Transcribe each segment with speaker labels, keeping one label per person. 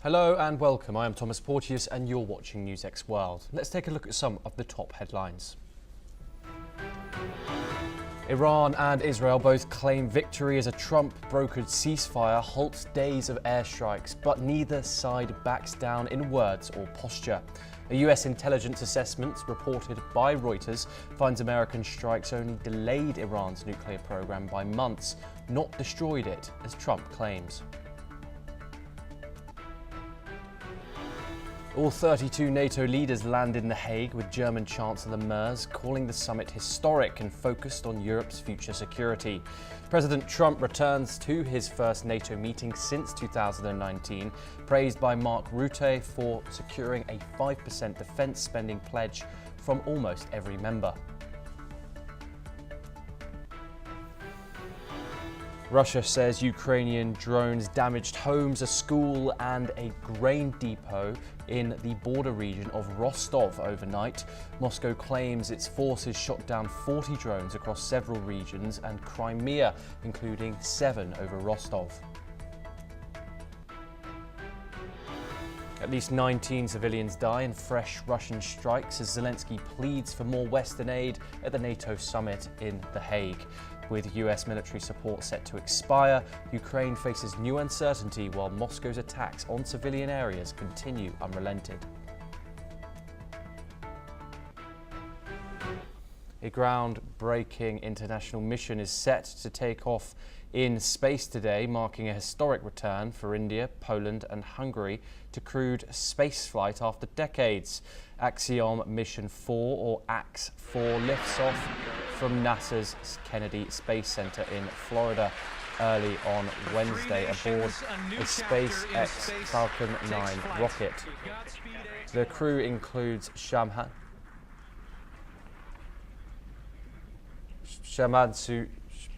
Speaker 1: Hello and welcome. I am Thomas Porteous and you're watching NewsX World. Let's take a look at some of the top headlines. Iran and Israel both claim victory as a Trump-brokered ceasefire halts days of airstrikes, but neither side backs down in words or posture. A US intelligence assessment reported by Reuters finds American strikes only delayed Iran's nuclear program by months, not destroyed it, as Trump claims. All 32 NATO leaders land in The Hague, with German Chancellor Merz calling the summit historic and focused on Europe's future security. President Trump returns to his first NATO meeting since 2019, praised by Mark Rutte for securing a 5% defence spending pledge from almost every member. Russia says Ukrainian drones damaged homes, a school and a grain depot in the border region of Rostov overnight. Moscow claims its forces shot down 40 drones across several regions and Crimea, including 7 over Rostov. At least 19 civilians die in fresh Russian strikes as Zelensky pleads for more Western aid at the NATO summit in The Hague. With US military support set to expire, Ukraine faces new uncertainty while Moscow's attacks on civilian areas continue unrelented. A groundbreaking international mission is set to take off in space today, marking a historic return for India, Poland and Hungary to crewed spaceflight after decades. Axiom Mission 4, or AX-4, lifts off from NASA's Kennedy Space Center in Florida early on Wednesday aboard a SpaceX Falcon 9 rocket. The crew includes Shamad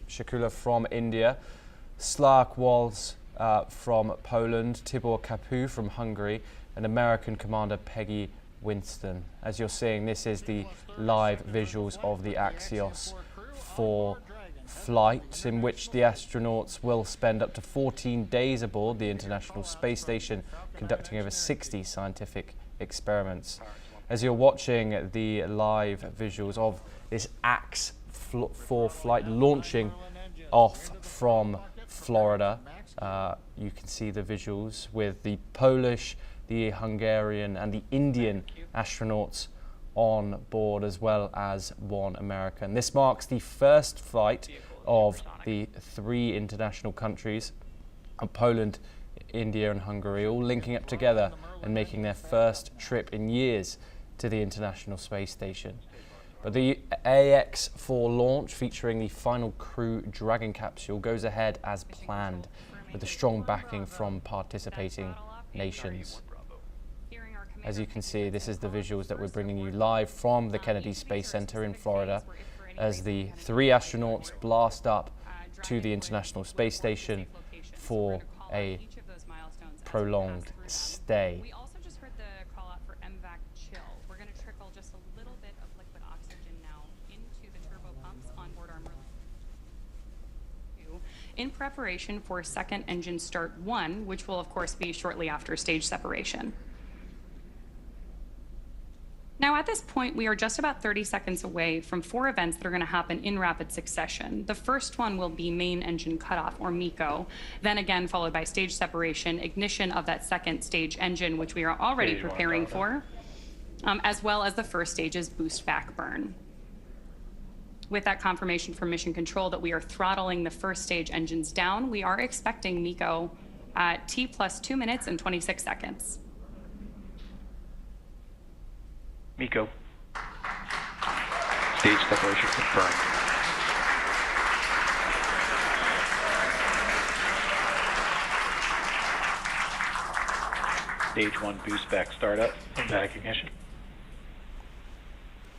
Speaker 1: Shakula from India, Slark Walls from Poland, Tibor Kapu from Hungary, and American Commander Peggy Winston. As you're seeing, this is the live visuals of the Axios 4 flight, in which the astronauts will spend up to 14 days aboard the International Space Station, conducting over 60 scientific experiments. As you're watching the live visuals of this AX-4 flight launching off from Florida, you can see the visuals with the Polish, the Hungarian and the Indian astronauts on board, as well as one American. This marks the first flight of the 3 international countries of Poland, India and Hungary, all linking up together and making their first trip in years to the International Space Station. But the AX-4 launch, featuring the final Crew Dragon capsule, goes ahead as planned, with a strong backing from participating nations. As you can see, this is the visuals that we're bringing you live from the Kennedy Space Center in Florida, as the 3 astronauts blast up to the International Space Station for a prolonged stay.
Speaker 2: We also just heard the call out for MVAC chill. We're going to trickle just a little bit of liquid oxygen now into the turbo pumps on board our Merlin in preparation for second engine start 1, which will of course be shortly after stage separation. Now, at this point, we are just about 30 seconds away from 4 events that are going to happen in rapid succession. The first one will be main engine cutoff, or MECO, then again followed by stage separation, ignition of that second stage engine, which we are already preparing for, as well as the first stage's boost back burn. With that confirmation from Mission Control that we are throttling the first stage engines down, we are expecting MECO at T plus 2 minutes and 26 seconds.
Speaker 3: MECO. Stage separation confirmed. Stage 1 boost back startup and back ignition.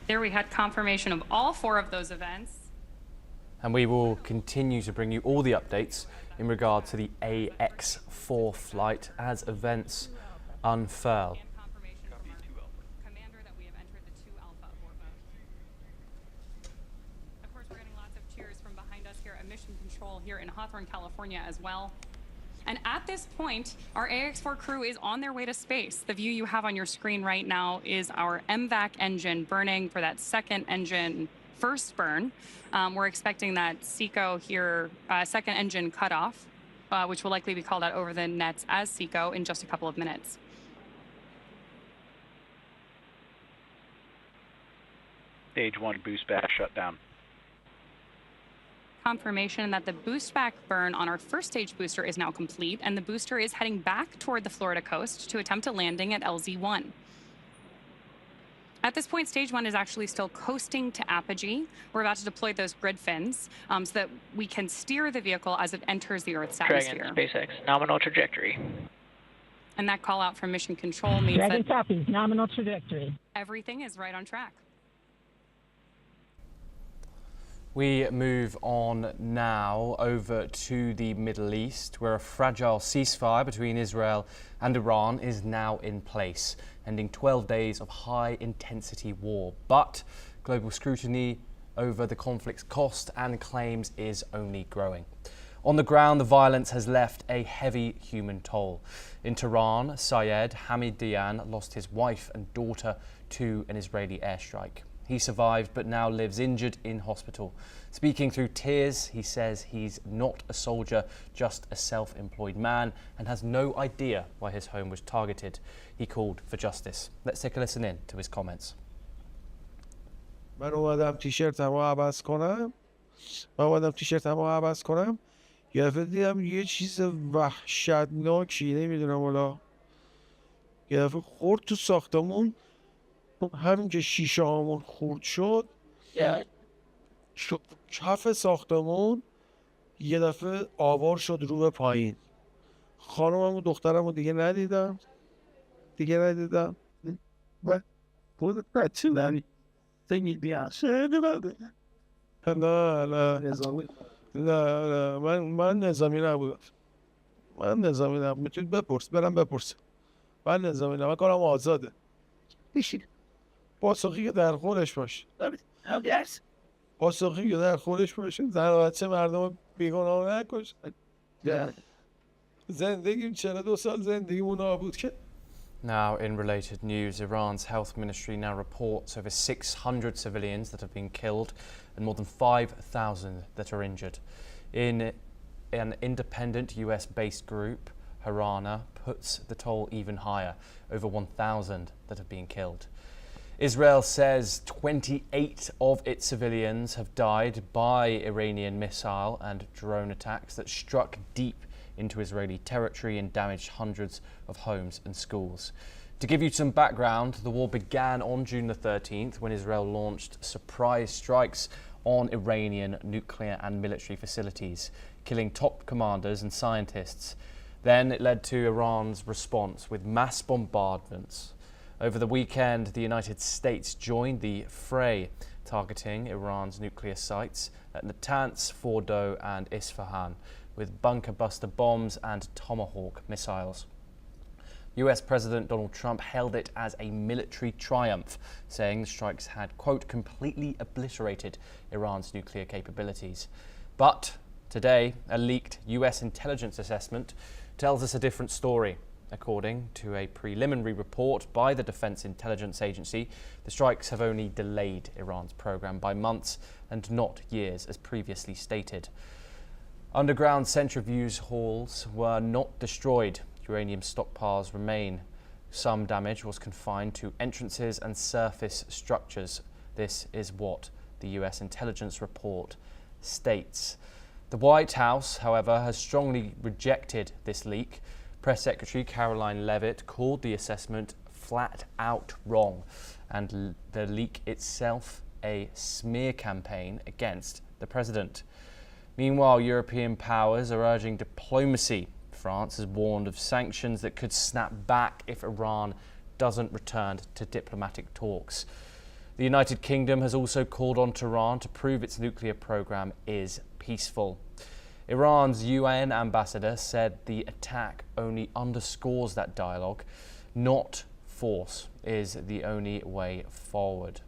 Speaker 2: There we had confirmation of all 4 of those events.
Speaker 1: And we will continue to bring you all the updates in regard to the AX-4 flight as events unfurl.
Speaker 2: Here in Hawthorne, California as well. And at this point, our AX-4 crew is on their way to space. The view you have on your screen right now is our MVAC engine burning for that second engine first burn. We're expecting that SECO here, second engine cutoff, which will likely be called out over the nets as SECO in just a couple of minutes.
Speaker 3: Stage 1 boost back shut down.
Speaker 2: Confirmation that the boost back burn on our first stage booster is now complete, and the booster is heading back toward the Florida coast to attempt a landing at LZ-1. At this point, stage 1 is actually still coasting to apogee. We're about to deploy those grid fins so that we can steer the vehicle as it enters the Earth's atmosphere.
Speaker 4: Dragon, SpaceX, nominal trajectory.
Speaker 2: And that call out from mission control means
Speaker 5: Dragon
Speaker 2: that
Speaker 5: copies, nominal trajectory.
Speaker 2: everything is right on track.
Speaker 1: We move on now over to the Middle East, where a fragile ceasefire between Israel and Iran is now in place, ending 12 days of high-intensity war. But global scrutiny over the conflict's cost and claims is only growing. On the ground, the violence has left a heavy human toll. In Tehran, Syed Hamidian lost his wife and daughter to an Israeli airstrike. He survived but now lives injured in hospital. Speaking through tears, he says he's not a soldier, just a self-employed man, and has no idea why his home was targeted. He called for justice. Let's take a listen in to his comments.
Speaker 6: من اومدم تیشرتمو عوض کنم یه دفعه دیدم یه چیز وحشتناکی نمیدونم حالا یه دفعه خورد تو ساختمون همین که شیشه هامون خورد شد کف ساختمون یه دفعه آوار شد رو به پایین خانمم و دخترم رو دیگه ندیدم و بود بچه نمی تنگی بیاشه نه من نظامی نبودم میتونید بپرس من نظامی نبودم من کارم آزاده پاسخی که در خورش باشه زن و بچه مردم بیگناه نکش زندگیم 42 سال زندگیمون نابود کرد.
Speaker 1: Now, in related news, Iran's health ministry now reports over 600 civilians that have been killed and more than 5,000 that are injured. In an independent US-based group, Harana puts the toll even higher, over 1,000 that have been killed. Israel says 28 of its civilians have died by Iranian missile and drone attacks that struck deep into Israeli territory and damaged hundreds of homes and schools. To give you some background, the war began on June the 13th when Israel launched surprise strikes on Iranian nuclear and military facilities, killing top commanders and scientists. Then it led to Iran's response with mass bombardments. Over the weekend, the United States joined the fray, targeting Iran's nuclear sites at Natanz, Fordo and Isfahan with bunker buster bombs and Tomahawk missiles. US President Donald Trump hailed it as a military triumph, saying the strikes had, quote, completely obliterated Iran's nuclear capabilities. But today, a leaked US intelligence assessment tells us a different story. According to a preliminary report by the Defense Intelligence Agency, the strikes have only delayed Iran's program by months and not years, as previously stated. Underground centrifuge halls were not destroyed. Uranium stockpiles remain. Some damage was confined to entrances and surface structures. This is what the US intelligence report states. The White House, however, has strongly rejected this leak. Press Secretary Caroline Leavitt called the assessment flat out wrong and the leak itself a smear campaign against the president. Meanwhile, European powers are urging diplomacy. France has warned of sanctions that could snap back if Iran doesn't return to diplomatic talks. The United Kingdom has also called on Tehran to prove its nuclear program is peaceful. Iran's UN ambassador said the attack only underscores that dialogue, not force is the only way forward.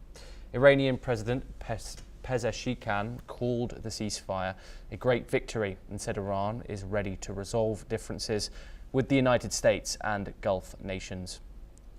Speaker 1: Iranian President Pezeshkian called the ceasefire a great victory and said Iran is ready to resolve differences with the United States and Gulf nations.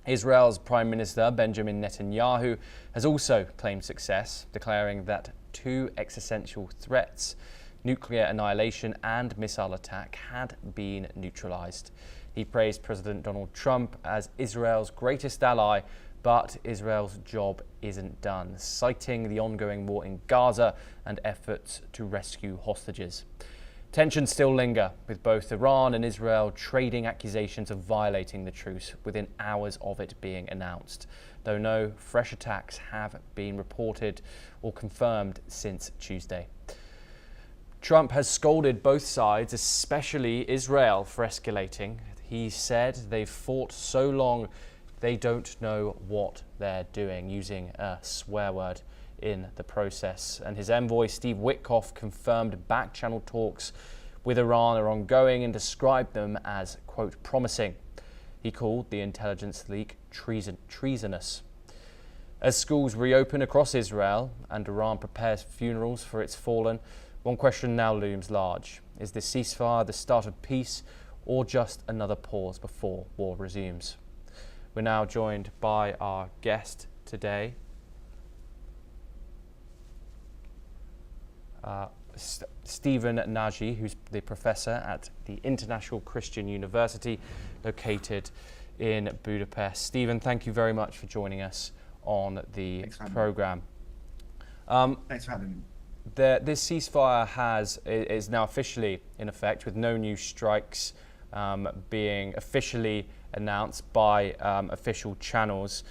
Speaker 1: Israel's Prime Minister Benjamin Netanyahu has also claimed success, declaring that two existential threats, nuclear annihilation and missile attack, had been neutralized. He praised President Donald Trump as Israel's greatest ally, but Israel's job isn't done, citing the ongoing war in Gaza and efforts to rescue hostages. Tensions still linger, with both Iran and Israel trading accusations of violating the truce within hours of it being announced, though no fresh attacks have been reported or confirmed since Tuesday. Trump has scolded both sides, especially Israel, for escalating. He said they've fought so long they don't know what they're doing, using a swear word in the process. And his envoy, Steve Witkoff, confirmed back-channel talks with Iran are ongoing and described them as, quote, promising. He called the intelligence leak treasonous. As schools reopen across Israel and Iran prepares funerals for its fallen, one question now looms large. Is this ceasefire the start of peace or just another pause before war resumes? We're now joined by our guest today, Stephen Naji, who's the professor at the International Christian University located in Budapest. Stephen, thank you very much for joining us on the program.
Speaker 5: Thanks for having me.
Speaker 1: This ceasefire is now officially in effect, with no new strikes being officially announced by official channels.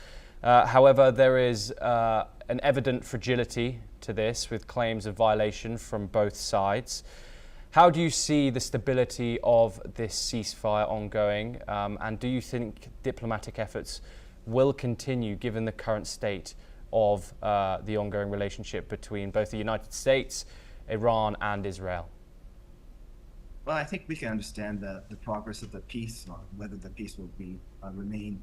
Speaker 1: However, there is an evident fragility to this, with claims of violation from both sides. How do you see the stability of this ceasefire ongoing, and do you think diplomatic efforts will continue given the current state of the ongoing relationship between both the United States, Iran and Israel?
Speaker 5: Well, I think we can understand the progress of the peace, or whether the peace will remain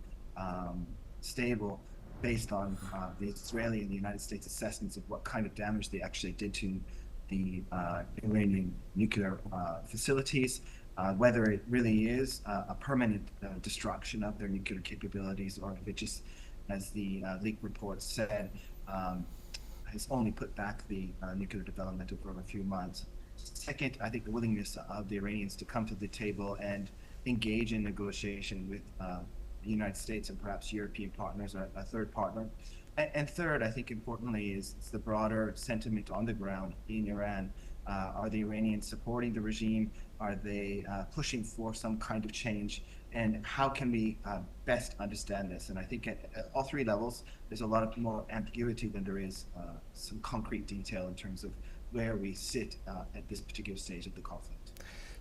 Speaker 5: stable, based on the Israeli and the United States assessments of what kind of damage they actually did to the Iranian nuclear facilities, whether it really is a permanent destruction of their nuclear capabilities, or if it just, as the leaked report said, has only put back the nuclear development over a few months. Second, I think the willingness of the Iranians to come to the table and engage in negotiation with the United States and perhaps European partners, or a third partner. And third, I think importantly, is the broader sentiment on the ground in Iran. Are the Iranians supporting the regime? Are they pushing for some kind of change? And how can we best understand this? And I think at all three levels, there's a lot of more ambiguity than there is some concrete detail in terms of where we sit at this particular stage of the conflict.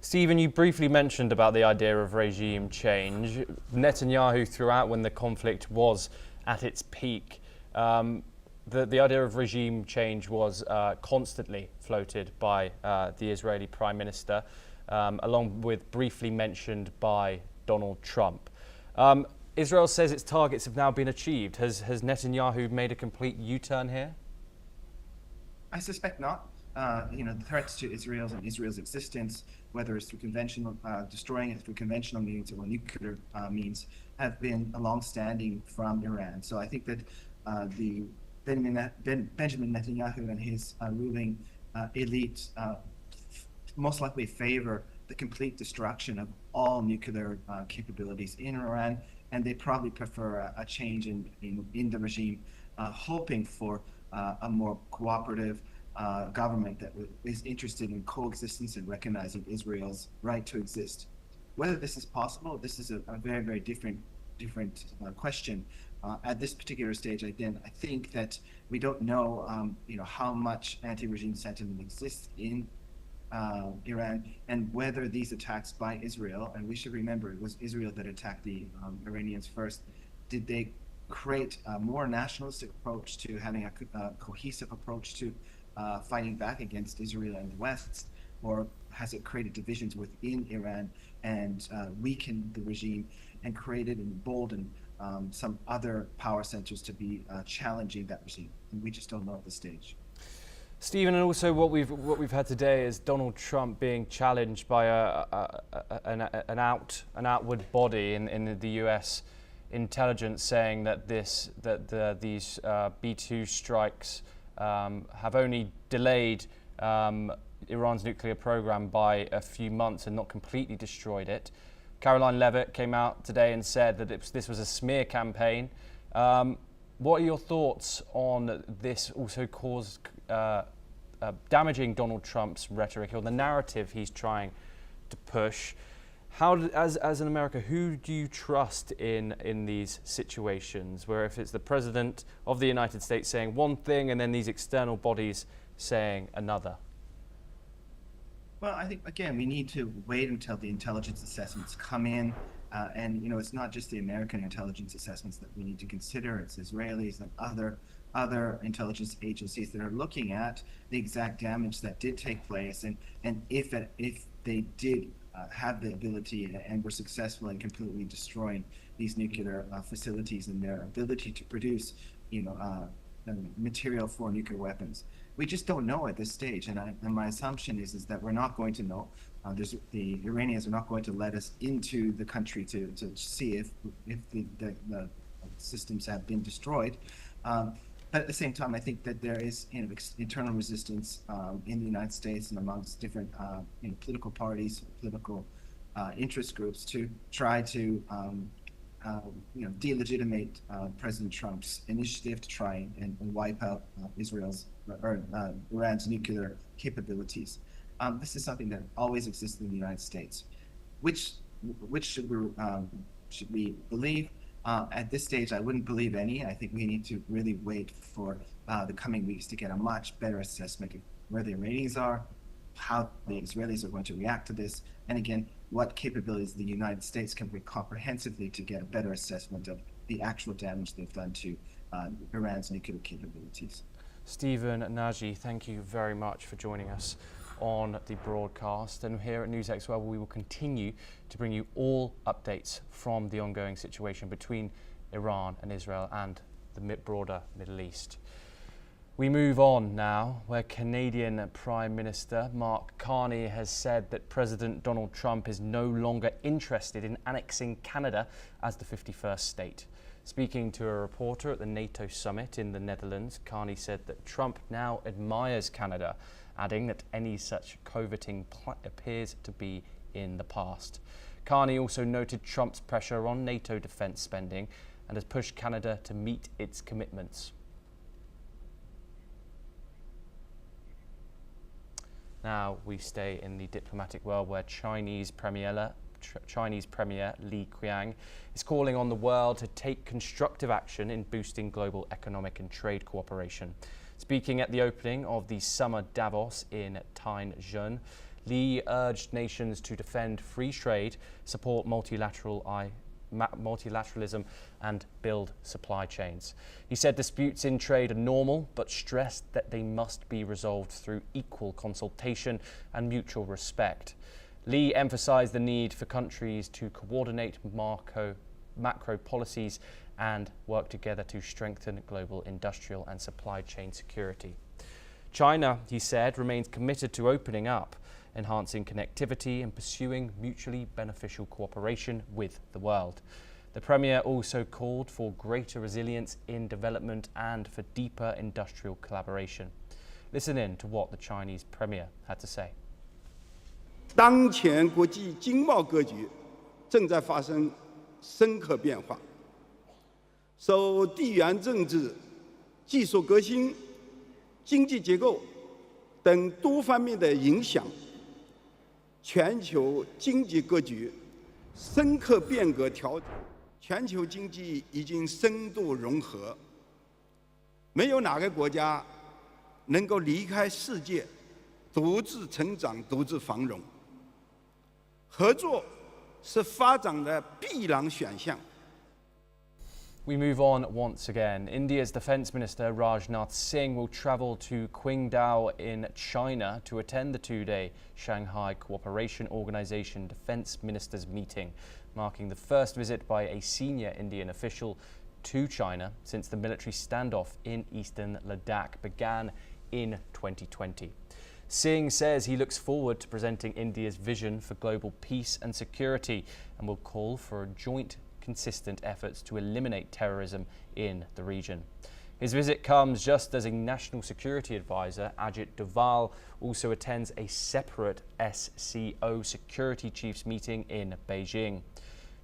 Speaker 1: Stephen, you briefly mentioned about the idea of regime change. Netanyahu, throughout when the conflict was at its peak, the idea of regime change was constantly floated by the Israeli Prime Minister, along with briefly mentioned by Donald Trump. Israel says its targets have now been achieved. Has Netanyahu made a complete U-turn here?
Speaker 5: I suspect not. The threats to Israel's existence, whether it's through conventional, destroying it through conventional means or nuclear means, have been long-standing from Iran. So I think that the Benjamin Netanyahu and his ruling elite most likely favor the complete destruction of all nuclear capabilities in Iran, and they probably prefer a change in the regime, hoping for a more cooperative government that is interested in coexistence and recognizing Israel's right to exist. Whether this is possible, this is a very, very different question. At this particular stage, I think that we don't know, how much anti-regime sentiment exists in Iran, and whether these attacks by Israel, and we should remember it was Israel that attacked the Iranians first, did they create a more nationalistic approach to having a cohesive approach to fighting back against Israel and the West, or has it created divisions within Iran and weakened the regime and created and emboldened some other power centers to be challenging that regime? And we just don't know at this stage.
Speaker 1: Stephen, and also what we've had today is Donald Trump being challenged by an outward body in the U.S. intelligence, saying that these B-2 strikes have only delayed Iran's nuclear program by a few months and not completely destroyed it. Caroline Leavitt came out today and said that this was a smear campaign. What are your thoughts on this also damaging Donald Trump's rhetoric or the narrative he's trying to push? As in America, who do you trust in these situations where if it's the President of the United States saying one thing and then these external bodies saying another?
Speaker 5: Well, I think, again, we need to wait until the intelligence assessments come in. And, it's not just the American intelligence assessments that we need to consider. It's Israelis and other intelligence agencies that are looking at the exact damage that did take place. And if they did have the ability and were successful in completely destroying these nuclear facilities and their ability to produce, material for nuclear weapons. We just don't know at this stage, and my assumption is that we're not going to know. The Iranians are not going to let us into the country to see if the systems have been destroyed. But at the same time, I think that there is internal resistance in the United States and amongst different political parties, political interest groups to try to delegitimate President Trump's initiative to try and wipe out Iran's nuclear capabilities. This is something that always existed in the United States. Which should we believe? At this stage, I wouldn't believe any. I think we need to really wait for the coming weeks to get a much better assessment of where the Iranians are, how the Israelis are going to react to this, and again, what capabilities the United States can bring comprehensively to get a better assessment of the actual damage they've done to Iran's nuclear capabilities.
Speaker 1: Stephen, Naji, thank you very much for joining us on the broadcast. And here at NewsX, we will continue to bring you all updates from the ongoing situation between Iran and Israel and the broader Middle East. We move on now, where Canadian Prime Minister Mark Carney has said that President Donald Trump is no longer interested in annexing Canada as the 51st state. Speaking to a reporter at the NATO summit in the Netherlands, Carney said that Trump now admires Canada, adding that any such coveting appears to be in the past. Carney also noted Trump's pressure on NATO defence spending and has pushed Canada to meet its commitments. Now we stay in the diplomatic world, where Chinese Premier Li Qiang is calling on the world to take constructive action in boosting global economic and trade cooperation. Speaking at the opening of the summer Davos in Tianjin, Li urged nations to defend free trade, support multilateralism and build supply chains. He said disputes in trade are normal, but stressed that they must be resolved through equal consultation and mutual respect. Li emphasized the need for countries to coordinate macro policies and work together to strengthen global industrial and supply chain security. China, he said, remains committed to opening up, enhancing connectivity and pursuing mutually beneficial cooperation with the world. The Premier also called for greater resilience in development and for deeper industrial collaboration. Listen in to what the Chinese Premier had to say.
Speaker 7: 当前国际经贸格局正在发生深刻变化，受地缘政治、技术革新、经济结构等多方面的影响，全球经济格局深刻变革调整，全球经济已经深度融合，没有哪个国家能够离开世界，独自成长、独自繁荣。合作是发展的必然选项。
Speaker 1: We move on once again. India's Defence Minister Rajnath Singh will travel to Qingdao in China to attend the two-day Shanghai Cooperation Organization Defence Ministers meeting, marking the first visit by a senior Indian official to China since the military standoff in eastern Ladakh began in 2020. Singh says he looks forward to presenting India's vision for global peace and security and will call for joint, consistent efforts to eliminate terrorism in the region. His visit comes just as a National Security Advisor, Ajit Doval, also attends a separate SCO Security Chiefs meeting in Beijing.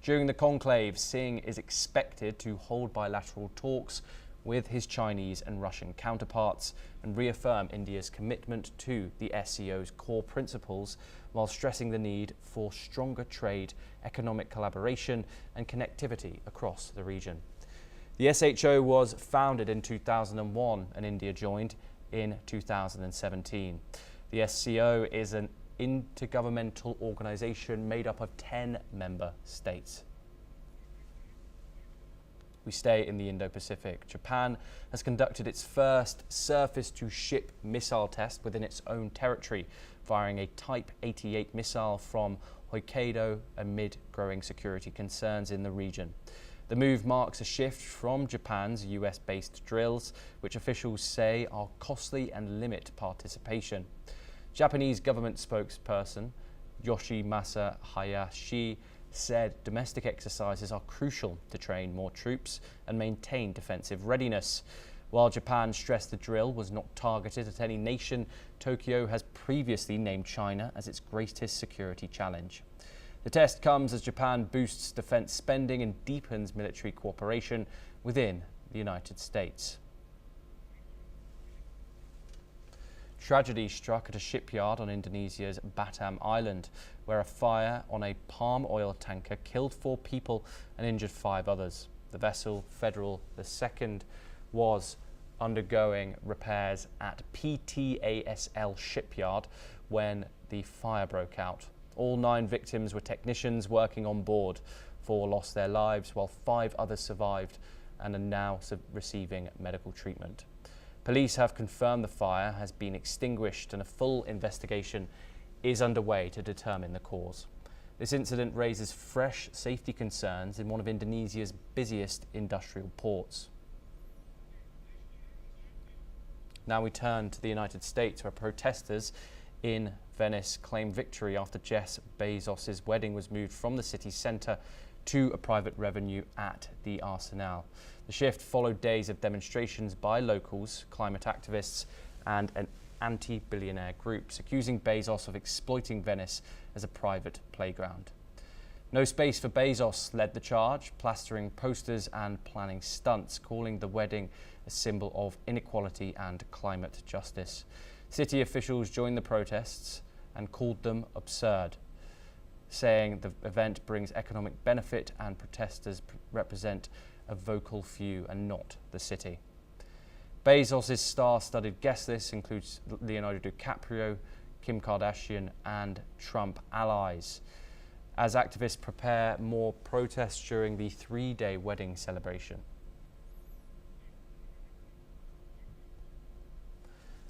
Speaker 1: During the conclave, Singh is expected to hold bilateral talks with his Chinese and Russian counterparts and reaffirm India's commitment to the SCO's core principles while stressing the need for stronger trade, economic collaboration and connectivity across the region. The SHO was founded in 2001 and India joined in 2017. The SCO is an intergovernmental organisation made up of 10 member states. We stay in the Indo-Pacific. Japan has conducted its first surface-to-ship missile test within its own territory, firing a Type 88 missile from Hokkaido amid growing security concerns in the region. The move marks a shift from Japan's US-based drills, which officials say are costly and limit participation. Japanese government spokesperson Yoshimasa Hayashi said domestic exercises are crucial to train more troops and maintain defensive readiness. While Japan stressed the drill was not targeted at any nation, Tokyo has previously named China as its greatest security challenge. The test comes as Japan boosts defense spending and deepens military cooperation within the United States. Tragedy struck at a shipyard on Indonesia's Batam Island, where a fire on a palm oil tanker killed 4 people and injured 5 others. The vessel, Federal II, was undergoing repairs at PTASL shipyard when the fire broke out. All 9 victims were technicians working on board. 4 lost their lives while 5 others survived and are now receiving medical treatment. Police have confirmed the fire has been extinguished and a full investigation is underway to determine the cause. This incident raises fresh safety concerns in one of Indonesia's busiest industrial ports. Now we turn to the United States, where protesters in Venice claim victory after Jeff Bezos' wedding was moved from the city centre to a private revenue at the Arsenal. The shift followed days of demonstrations by locals, climate activists and an anti-billionaire groups accusing Bezos of exploiting Venice as a private playground. No Space for Bezos led the charge, plastering posters and planning stunts, calling the wedding a symbol of inequality and climate justice. City officials joined the protests and called them absurd, saying the event brings economic benefit and protesters represent a vocal few and not the city. Bezos' star-studded guest list includes Leonardo DiCaprio, Kim Kardashian and Trump allies, as activists prepare more protests during the 3-day wedding celebration.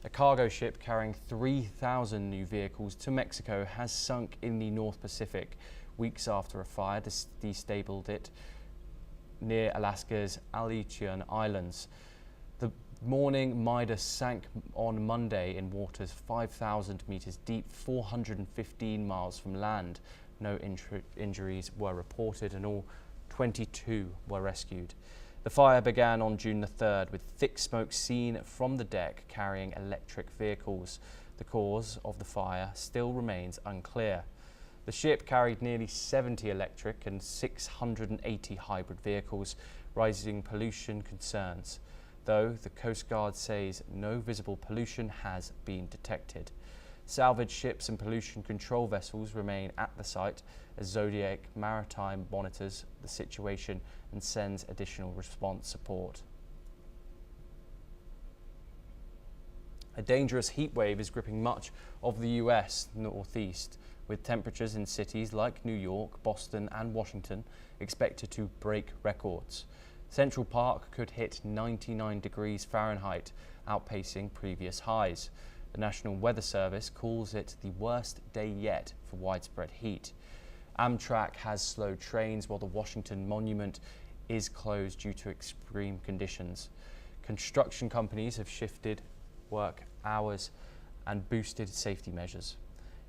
Speaker 1: A cargo ship carrying 3,000 new vehicles to Mexico has sunk in the North Pacific weeks after a fire destabilized it near Alaska's Aleutian Islands. The morning Midas sank on Monday in waters 5,000 meters deep, 415 miles from land. No injuries were reported and all 22 were rescued. The fire began on June the 3rd with thick smoke seen from the deck carrying electric vehicles. The cause of the fire still remains unclear. The ship carried nearly 70 electric and 680 hybrid vehicles, raising pollution concerns, though the Coast Guard says no visible pollution has been detected. Salvage ships and pollution control vessels remain at the site as Zodiac Maritime monitors the situation and sends additional response support. A dangerous heat wave is gripping much of the US northeast, with temperatures in cities like New York, Boston and Washington expected to break records. Central Park could hit 99 degrees Fahrenheit, outpacing previous highs. The National Weather Service calls it the worst day yet for widespread heat. Amtrak has slowed trains while the Washington Monument is closed due to extreme conditions. Construction companies have shifted work hours and boosted safety measures.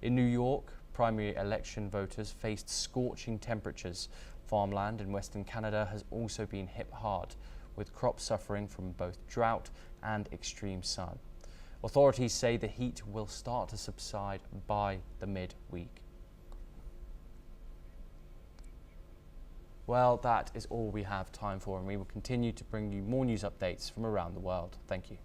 Speaker 1: In New York, primary election voters faced scorching temperatures. Farmland in Western Canada has also been hit hard, with crops suffering from both drought and extreme sun. Authorities say the heat will start to subside by the mid-week. Well, that is all we have time for, and we will continue to bring you more news updates from around the world. Thank you.